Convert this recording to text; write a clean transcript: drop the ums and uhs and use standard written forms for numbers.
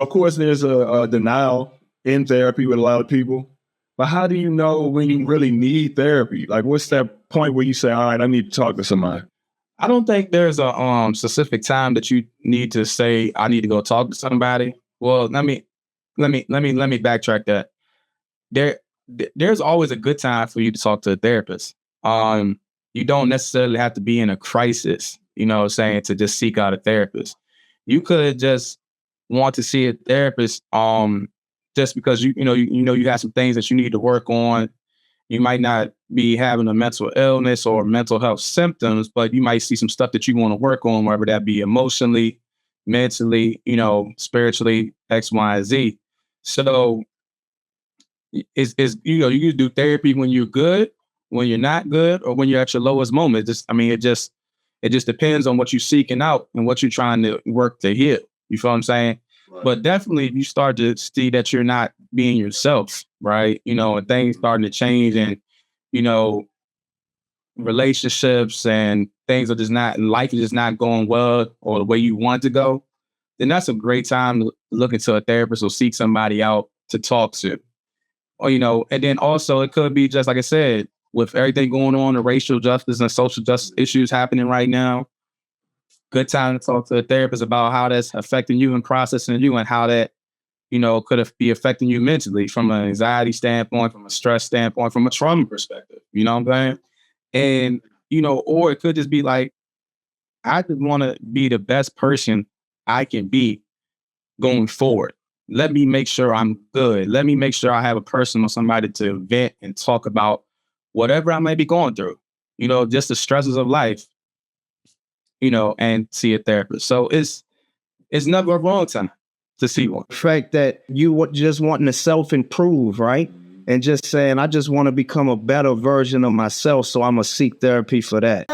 Of course, there's a denial in therapy with a lot of people. But how do you know when you really need therapy? Like, what's that point where you say, all right, I need to talk to somebody? I don't think there's a specific time that you need to say I need to go talk to somebody. Well, let me backtrack that. There there's always a good time for you to talk to a therapist. You don't necessarily have to be in a crisis, saying to just seek out a therapist. You could just want to see a therapist just because you have some things that you need to work on. You might not be having a mental illness or mental health symptoms, but you might see some stuff that you want to work on, whether that be emotionally, mentally, spiritually, X, Y, and Z. So you can do therapy when you're good, when you're not good, or when you're at your lowest moment. It just depends on what you're seeking out and what you're trying to work to heal. You feel what I'm saying? Right. But definitely, if you start to see that you're not being yourself, right? And things starting to change, and you know, relationships and things are just not, life is just not going well or the way you want to go, then that's a great time to look into a therapist or seek somebody out to talk to. Or, and then also it could be just like I said, with everything going on, the racial justice and social justice issues happening right now, good time to talk to a therapist about how that's affecting you and processing you, and how that, could be affecting you mentally from an anxiety standpoint, from a stress standpoint, from a trauma perspective. You know what I'm saying? And, or it could just be like, I just want to be the best person I can be going forward. Let me make sure I'm good. Let me make sure I have a person or somebody to vent and talk about whatever I may be going through, just the stresses of life, and see a therapist. So it's never a wrong time to see one. The fact that just wanting to self-improve, right? And just saying, I just want to become a better version of myself. So I'm going to seek therapy for that.